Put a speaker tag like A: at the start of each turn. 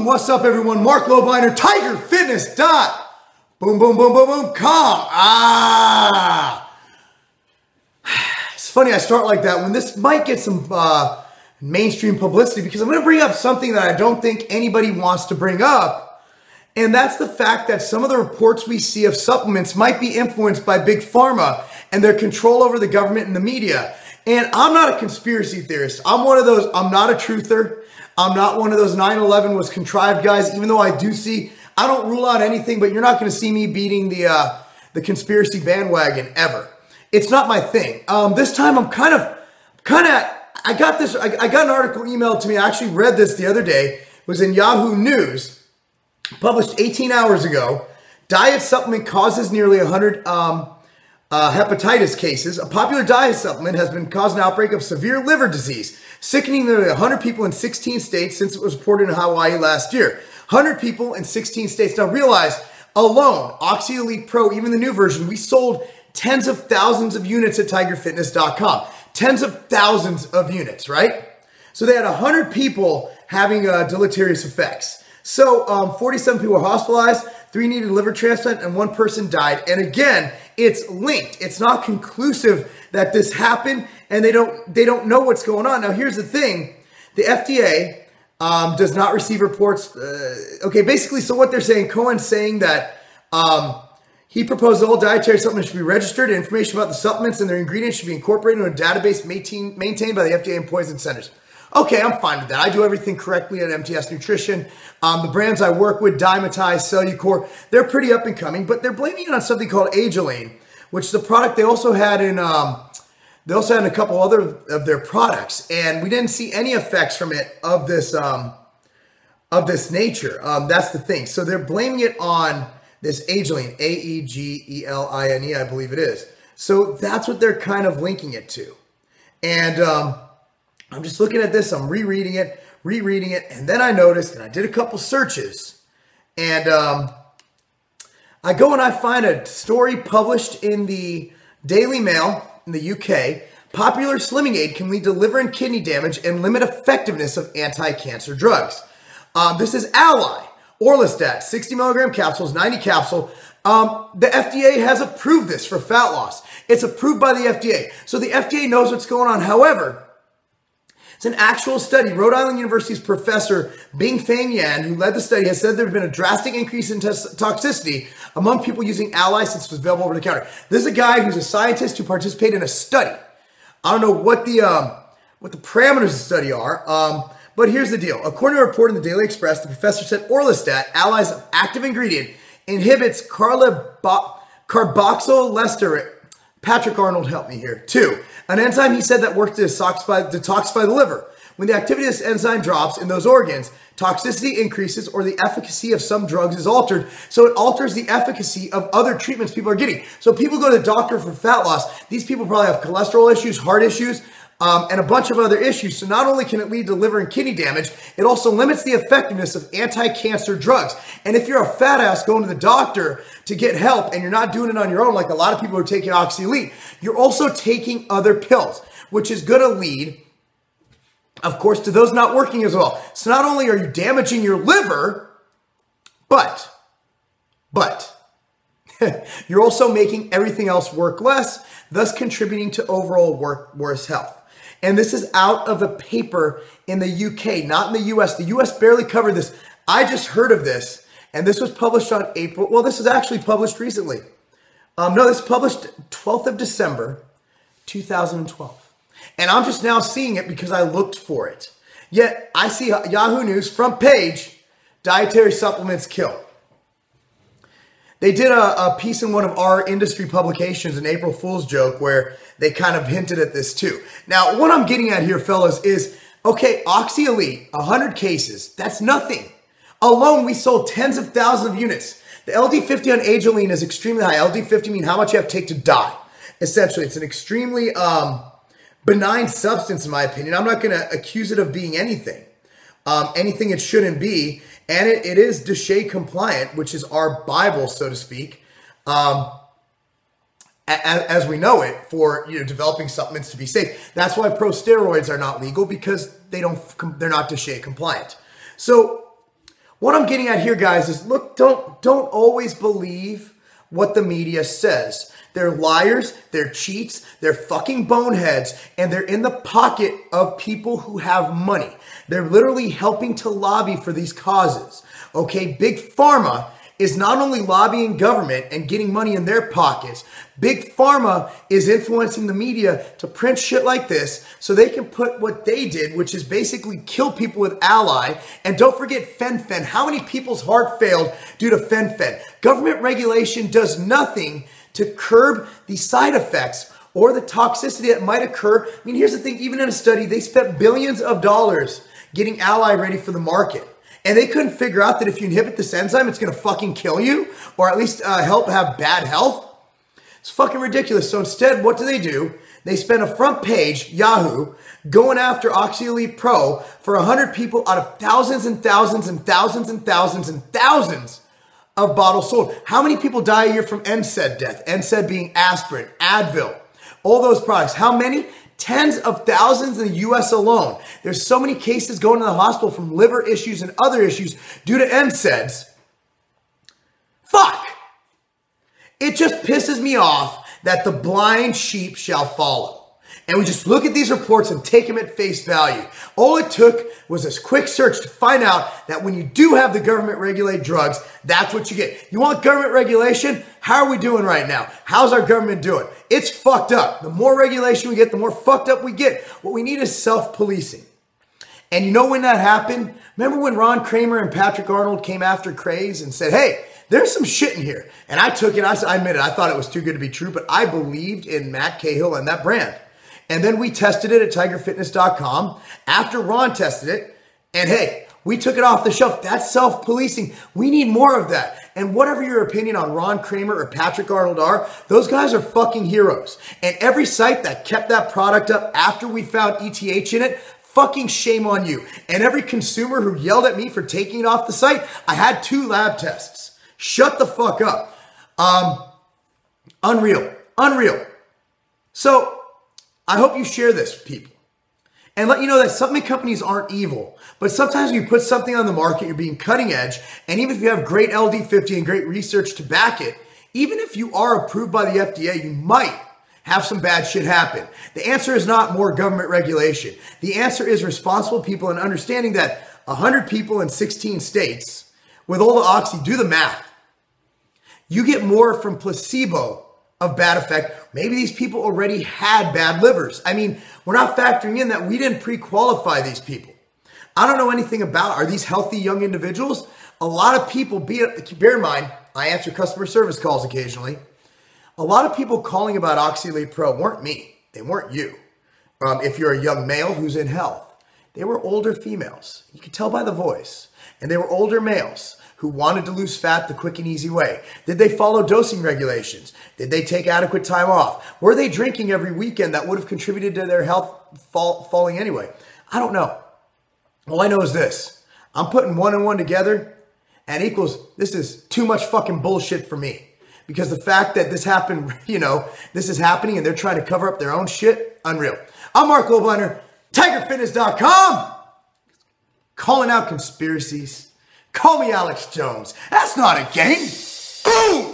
A: What's up, everyone? Marc Lobliner, Tiger Fitness dot. Boom, boom, boom, boom, boom, com. It's funny I start like that when this might get some mainstream publicity, because I'm going to bring up something that I don't think anybody wants to bring up. And that's the fact that some of the reports we see of supplements might be influenced by Big Pharma and their control over the government and the media. And I'm not a conspiracy theorist. I'm one of those, I'm not a truther. I'm not one of those 9/11 was contrived guys, even though I don't rule out anything, but you're not going to see me beating the conspiracy bandwagon ever. It's not my thing. This time I'm I got an article emailed to me. I actually read this the other day. It was in Yahoo News, published 18 hours ago. Diet supplement causes nearly 100 hepatitis cases. A popular diet supplement has been causing an outbreak of severe liver disease, sickening nearly 100 people in 16 states since it was reported in Hawaii last year. 100 people in 16 states. Now realize, alone, OxyElite Pro, even the new version, we sold tens of thousands of units at tigerfitness.com. Tens of thousands of units, right? So they had 100 people having deleterious effects. So 47 people were hospitalized, 3 needed liver transplant, and 1 person died. And again, it's linked. It's not conclusive that this happened, and they don't know what's going on. Now, here's the thing. The FDA does not receive reports. Okay, basically, so what they're saying, Cohen's saying that he proposed all dietary supplements should be registered, and information about the supplements and their ingredients should be incorporated into a database maintained by the FDA and poison centers. Okay, I'm fine with that. I do everything correctly at MTS Nutrition. The brands I work with, Dymatize, Cellucor, they're pretty up and coming, but they're blaming it on something called OxyElite, which is the product they also had in a couple other of their products, and we didn't see any effects from it of this nature. That's the thing. So they're blaming it on this OxyElite, A-E-G-E-L-I-N-E, I believe it is. So that's what they're kind of linking it to. And I'm just looking at this, I'm rereading it, and then I noticed, and I did a couple searches, and I go and I find a story published in the Daily Mail in the UK. Popular slimming aid can lead to liver and kidney damage and limit effectiveness of anti-cancer drugs. This is Ally, Orlistat, 60 milligram capsules, 90 capsule. The FDA has approved this for fat loss. It's approved by the FDA. So the FDA knows what's going on. However, it's an actual study. Rhode Island University's professor Bing-Fang Yan, who led the study, has said there has been a drastic increase in toxicity among people using Ally since it was available over the counter. This is a guy who's a scientist who participated in a study. I don't know what the parameters of the study are, but here's the deal. According to a report in the Daily Express, the professor said Orlistat, Ally's active ingredient, inhibits carboxylesterate. Patrick Arnold helped me here. 2, an enzyme he said that works to detoxify the liver. When the activity of this enzyme drops in those organs, toxicity increases or the efficacy of some drugs is altered. So it alters the efficacy of other treatments people are getting. So people go to the doctor for fat loss. These people probably have cholesterol issues, heart issues, and a bunch of other issues. So not only can it lead to liver and kidney damage, it also limits the effectiveness of anti-cancer drugs. And if you're a fat ass going to the doctor to get help and you're not doing it on your own, like a lot of people are taking OxyElite, you're also taking other pills, which is going to lead, of course, to those not working as well. So not only are you damaging your liver, but you're also making everything else work less, thus contributing to overall worse health. And this is out of a paper in the UK, not in the US. The US barely covered this. I just heard of this, and this was published on April. Well, this was actually published recently. No, this was published 12th of December, 2012. And I'm just now seeing it because I looked for it. Yet I see Yahoo News front page, dietary supplements kill. They did a piece in one of our industry publications, an April Fool's joke, where they kind of hinted at this too. Now, what I'm getting at here, fellas, is, okay, OxyElite, 100 cases, that's nothing. Alone, we sold tens of thousands of units. The LD50 on OxyElite is extremely high. LD50 means how much you have to take to die. Essentially, it's an extremely benign substance, in my opinion. I'm not going to accuse it of being anything it shouldn't be. And it is DSHEA compliant, which is our Bible, so to speak, as we know it, for developing supplements to be safe. That's why pro steroids are not legal, because they're not DSHEA compliant. So What I'm getting at here, guys, is look, don't always believe what the media says. They're liars, they're cheats, they're fucking boneheads, and they're in the pocket of people who have money. They're literally helping to lobby for these causes. Okay, Big Pharma is not only lobbying government and getting money in their pockets, Big Pharma is influencing the media to print shit like this so they can put what they did, which is basically kill people with Ally. And don't forget fen-phen. How many people's heart failed due to fen-phen? Government regulation does nothing to curb the side effects or the toxicity that might occur. I mean, here's the thing. Even in a study, they spent billions of dollars getting Ally ready for the market. And they couldn't figure out that if you inhibit this enzyme, it's going to fucking kill you or at least help have bad health. It's fucking ridiculous. So instead, what do? They spend a front page, Yahoo, going after OxyElite Pro for 100 people out of thousands and thousands and thousands and thousands and thousands of bottles sold. How many people die a year from NSAID death? NSAID being aspirin, Advil, all those products. How many? Tens of thousands in the US alone. There's so many cases going to the hospital from liver issues and other issues due to NSAIDs. Fuck! It just pisses me off that the blind sheep shall follow. And we just look at these reports and take them at face value. All it took was this quick search to find out that when you do have the government regulate drugs, that's what you get. You want government regulation? How are we doing right now? How's our government doing? It's fucked up. The more regulation we get, the more fucked up we get. What we need is self-policing. And you know when that happened? Remember when Ron Kramer and Patrick Arnold came after Craze and said, hey, there's some shit in here. And I took it. I admit it. I thought it was too good to be true, but I believed in Matt Cahill and that brand. And then we tested it at tigerfitness.com after Ron tested it. And hey, we took it off the shelf. That's self-policing. We need more of that. And whatever your opinion on Ron Kramer or Patrick Arnold are, those guys are fucking heroes. And every site that kept that product up after we found ETH in it, fucking shame on you. And every consumer who yelled at me for taking it off the site, I had 2 lab tests. Shut the fuck up. Unreal. So I hope you share this, people. And let you know that supplement companies aren't evil. But sometimes when you put something on the market, you're being cutting edge. And even if you have great LD50 and great research to back it, even if you are approved by the FDA, you might have some bad shit happen. The answer is not more government regulation. The answer is responsible people and understanding that 100 people in 16 states with all the oxy, do the math. You get more from placebo of bad effect. Maybe these people already had bad livers. I mean, we're not factoring in that we didn't pre-qualify these people. I don't know anything about, are these healthy young individuals? A lot of people, bear in mind, I answer customer service calls occasionally. A lot of people calling about OxyElite Pro weren't me. They weren't you. If you're a young male who's in health, they were older females. You could tell by the voice. And they were older males who wanted to lose fat the quick and easy way. Did they follow dosing regulations? Did they take adequate time off? Were they drinking every weekend that would have contributed to their health falling anyway? I don't know. All I know is this. I'm putting 1 and 1 together and equals, this is too much fucking bullshit for me. Because the fact that this happened, this is happening and they're trying to cover up their own shit, unreal. I'm Marc Lobliner, tigerfitness.com. Calling out conspiracies. Call me Alex Jones. That's not a game. Boom!